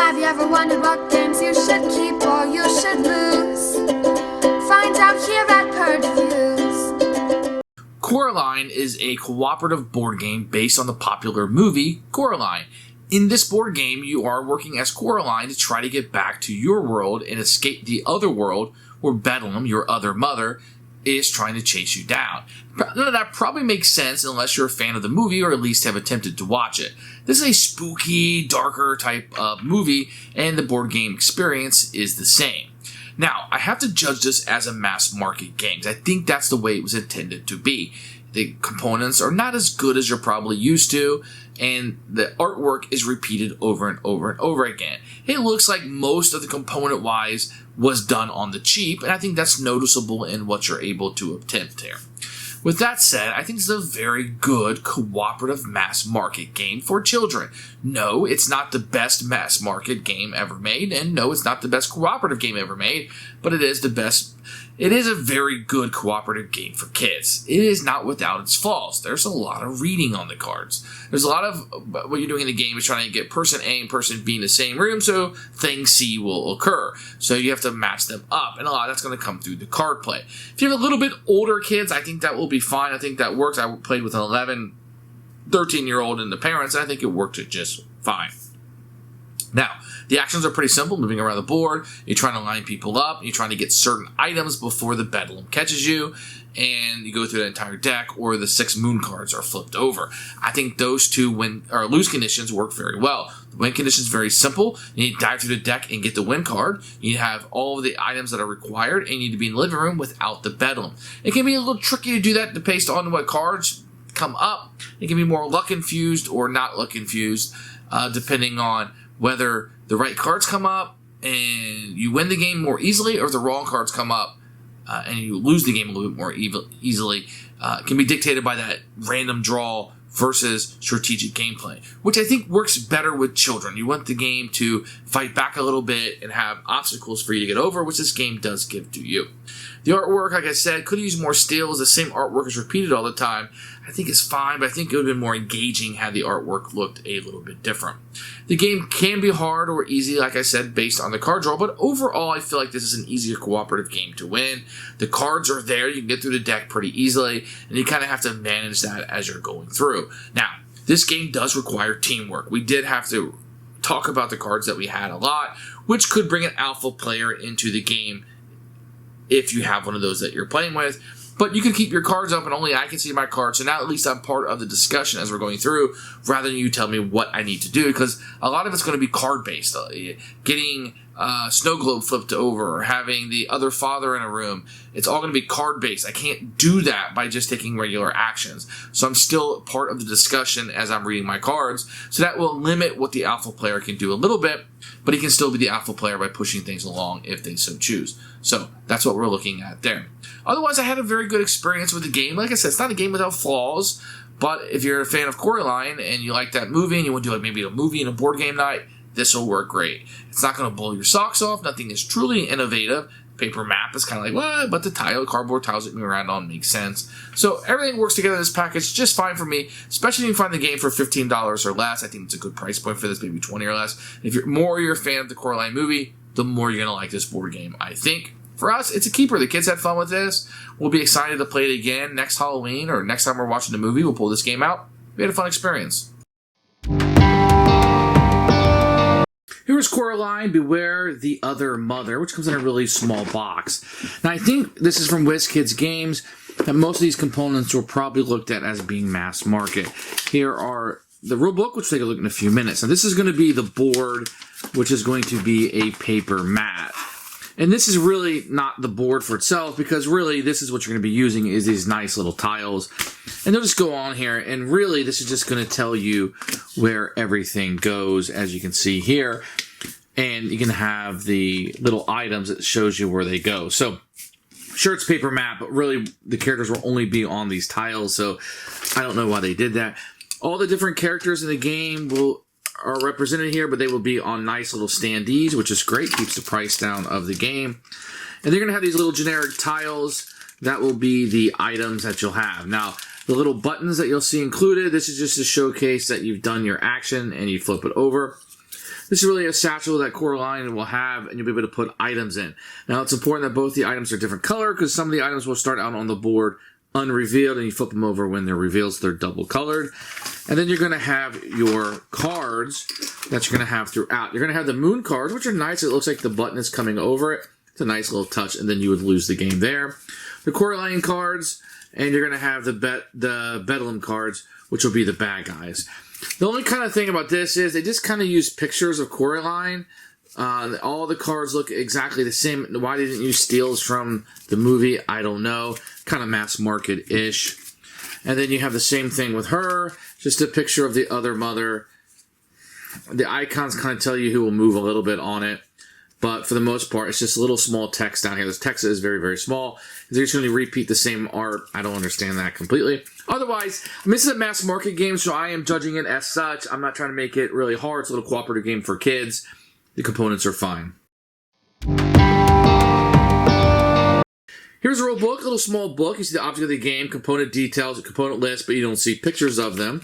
Have you ever wondered what games you should keep or you should lose? Find out here at Purge Reviews. Coraline is a cooperative board game based on the popular movie Coraline. In this board game, you are working as Coraline to try to get back to your world and escape the other world where Bedlam, your other mother, is trying to chase you down. That probably makes sense unless you're a fan of the movie or at least have attempted to watch it. This is a spooky, darker type of movie, and the board game experience is the same. Now, I have to judge this as a mass market game. I think that's the way it was intended to be. The components are not as good as you're probably used to, and the artwork is repeated over and over and over again. It looks like most of the component-wise was done on the cheap, and I think that's noticeable in what you're able to attempt here. With that said, I think it's a very good cooperative mass market game for children. No, it's not the best mass market game ever made, and no, it's not the best cooperative game ever made, but it is the best. It is a very good cooperative game for kids. It is not without its flaws. There's a lot of reading on the cards. There's a lot of what you're doing in the game is trying to get person A and person B in the same room so thing C will occur. So you have to match them up, and a lot of that's going to come through the card play. If you have a little bit older kids, I think that will be fine. I think that works. I played with an 11, 13-year-old and the parents, and I think it worked just fine. Now, the actions are pretty simple, moving around the board. You're trying to line people up. You're trying to get certain items before the Bedlam catches you. And you go through the entire deck, or the 6 moon cards are flipped over. I think those two win or lose conditions work very well. The win condition is very simple. You need to dive through the deck and get the win card. You need to have all of the items that are required, and you need to be in the living room without the Bedlam. It can be a little tricky to do that based on what cards come up. It can be more luck infused or not luck infused, depending on whether the right cards come up and you win the game more easily, or if the wrong cards come up and you lose the game a little bit more easily. It can be dictated by that random draw versus strategic gameplay, which I think works better with children. You want the game to fight back a little bit and have obstacles for you to get over, which this game does give to you. The artwork, like I said, could use more steals. The same artwork is repeated all the time. I think it's fine, but I think it would have been more engaging had the artwork looked a little bit different. The game can be hard or easy, like I said, based on the card draw, but overall I feel like this is an easier cooperative game to win. The cards are there, you can get through the deck pretty easily, and you kind of have to manage that as you're going through. Now, this game does require teamwork. We did have to talk about the cards that we had a lot, which could bring an alpha player into the game if you have one of those that you're playing with. But you can keep your cards up, and only I can see my cards. So now at least I'm part of the discussion as we're going through, rather than you tell me what I need to do, because a lot of it's going to be card-based. Getting snow globe flipped over, or having the other father in a room, it's all going to be card-based. I can't do that by just taking regular actions. So I'm still part of the discussion as I'm reading my cards. So that will limit what the alpha player can do a little bit, but he can still be the alpha player by pushing things along if they so choose. So that's what we're looking at there. Otherwise, I had a very good experience with the game. Like I said, it's not a game without flaws, but if you're a fan of Coraline and you like that movie and you want to do like maybe a movie and a board game night, this will work great. It's not going to blow your socks off. Nothing is truly innovative. Paper map is kind of like, what? But the cardboard tiles that you move around on makes sense. So everything works together in this package just fine for me, especially if you find the game for $15 or less. I think it's a good price point for this, maybe $20 or less. If you're a fan of the Coraline movie, the more you're going to like this board game, I think. For us, it's a keeper. The kids had fun with this. We'll be excited to play it again next Halloween, or next time we're watching the movie. We'll pull this game out. We had a fun experience. Here's Coraline, Beware the Other Mother, which comes in a really small box. Now, I think this is from WizKids Games, that most of these components were probably looked at as being mass market. Here are the rule book, which we'll take a look in a few minutes. Now, this is going to be the board, which is going to be a paper mat. And this is really not the board for itself, because really this is what you're going to be using is these nice little tiles. And they'll just go on here, and really this is just going to tell you where everything goes, as you can see here. And you can have the little items that shows you where they go. So, sure, it's paper map, but really the characters will only be on these tiles, so I don't know why they did that. All the different characters in the game are represented here, but they will be on nice little standees, which is great, keeps the price down of the game. And they're going to have these little generic tiles that will be the items that you'll have. Now, the little buttons that you'll see included, this is just to showcase that you've done your action and you flip it over. This is really a satchel that Coraline will have, and you'll be able to put items in. Now, it's important that both the items are different color, because some of the items will start out on the board unrevealed, and you flip them over when they're revealed, so they're double colored. And then you're going to have your cards that you're going to have throughout. You're going to have the moon cards, which are nice. It looks like the button is coming over it. It's a nice little touch, and then you would lose the game there. The Coraline cards, and you're going to have the Bedlam cards, which will be the bad guys. The only kind of thing about this is they just kind of use pictures of Coraline. All the cards look exactly the same. Why they didn't use steals from the movie, I don't know. Kind of mass market-ish. And then you have the same thing with her. Just a picture of the other mother. The icons kind of tell you who will move a little bit on it. But for the most part, it's just a little small text down here. This text is very, very small. They're just going to repeat the same art. I don't understand that completely. Otherwise, this is a mass market game, so I am judging it as such. I'm not trying to make it really hard. It's a little cooperative game for kids. The components are fine. Here's a rule book, a little small book. You see the object of the game, component details, component list, but you don't see pictures of them,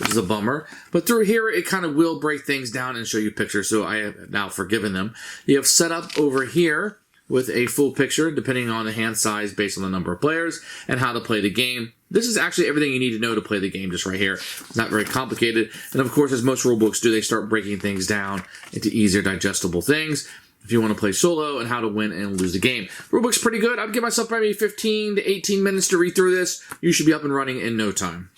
which is a bummer. But through here, it kind of will break things down and show you pictures, so I have now forgiven them. You have setup over here with a full picture, depending on the hand size based on the number of players, and how to play the game. This is actually everything you need to know to play the game just right here. It's not very complicated. And of course, as most rule books do, they start breaking things down into easier digestible things if you want to play solo and how to win and lose the game. Rulebook's pretty good. I'd give myself maybe 15 to 18 minutes to read through this. You should be up and running in no time.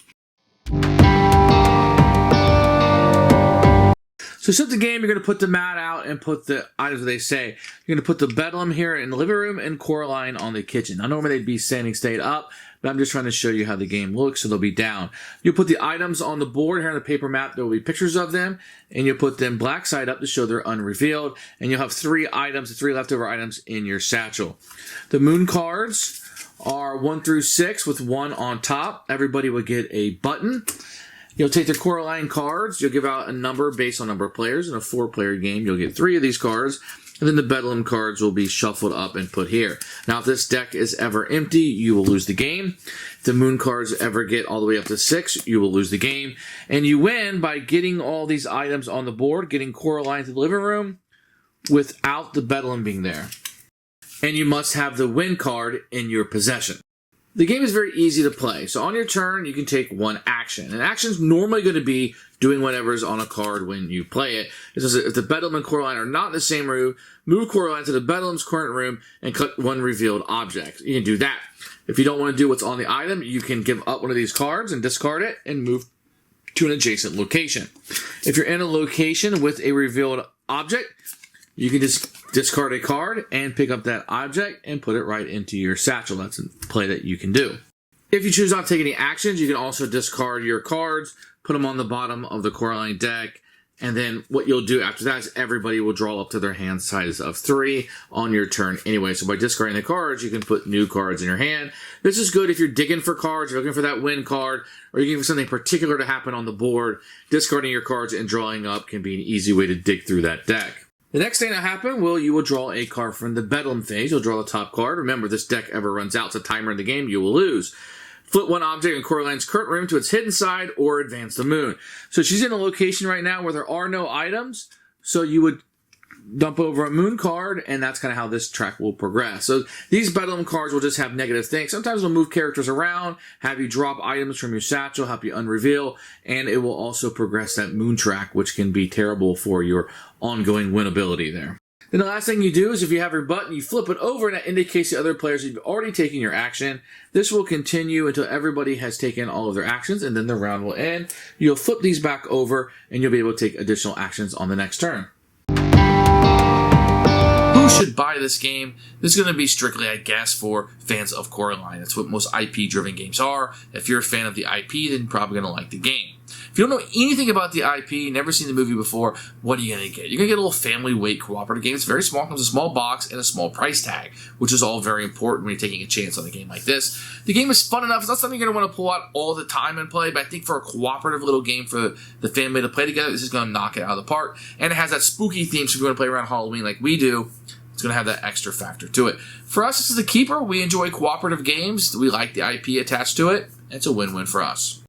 So set the game, you're going to put the mat out and put the items that they say. You're going to put the Bedlam here in the living room and Coraline on the kitchen. Now normally they'd be standing straight up, but I'm just trying to show you how the game looks, so they'll be down. You'll put the items on the board here on the paper map. There will be pictures of them, and you'll put them black side up to show they're unrevealed, and you'll have 3 items, 3 leftover items in your satchel. The moon cards are 1 through 6 with 1 on top. Everybody will get a button. You'll take the Coraline cards. You'll give out a number based on number of players. In a 4-player game, you'll get 3 of these cards. And then the Bedlam cards will be shuffled up and put here. Now, if this deck is ever empty, you will lose the game. If the moon cards ever get all the way up to 6, you will lose the game. And you win by getting all these items on the board, getting Coraline to the living room without the Bedlam being there. And you must have the win card in your possession. The game is very easy to play. So on your turn, you can take 1 action. And action is normally going to be doing whatever is on a card when you play it. It says if the Bedlam and Coraline are not in the same room, move Coraline to the Bedlam's current room and cut 1 revealed object. You can do that. If you don't want to do what's on the item, you can give up one of these cards and discard it and move to an adjacent location. If you're in a location with a revealed object, you can just discard a card and pick up that object and put it right into your satchel. That's a play that you can do. If you choose not to take any actions, you can also discard your cards, put them on the bottom of the Coraline deck, and then what you'll do after that is everybody will draw up to their hand size of 3 on your turn anyway. So by discarding the cards, you can put new cards in your hand. This is good if you're digging for cards, you're looking for that win card, or you're looking for something particular to happen on the board. Discarding your cards and drawing up can be an easy way to dig through that deck. The next thing that happen, you will draw a card from the Bedlam phase. You'll draw the top card. Remember, this deck ever runs out. It's a timer in the game. You will lose. Flip 1 object in Coraline's current room to its hidden side or advance the moon. So she's in a location right now where there are no items. So you would dump over a moon card, and that's kind of how this track will progress. So these Bedlam cards will just have negative things. Sometimes they'll move characters around, have you drop items from your satchel, help you unreveal, and it will also progress that moon track, which can be terrible for your ongoing winnability there. Then the last thing you do is if you have your button, you flip it over, and that indicates the other players that you've already taken your action. This will continue until everybody has taken all of their actions, and then the round will end. You'll flip these back over, and you'll be able to take additional actions on the next turn. Who should buy this game? This is going to be strictly, I guess, for fans of Coraline. That's what most IP-driven games are. If you're a fan of the IP, then you're probably going to like the game. If you don't know anything about the IP, never seen the movie before, what are you going to get? You're going to get a little family weight cooperative game. It's very small. It comes with a small box and a small price tag, which is all very important when you're taking a chance on a game like this. The game is fun enough. It's not something you're going to want to pull out all the time and play, but I think for a cooperative little game for the family to play together, this is going to knock it out of the park. And it has that spooky theme, so if you want to play around Halloween like we do, it's going to have that extra factor to it. For us, this is a keeper. We enjoy cooperative games. We like the IP attached to it. It's a win-win for us.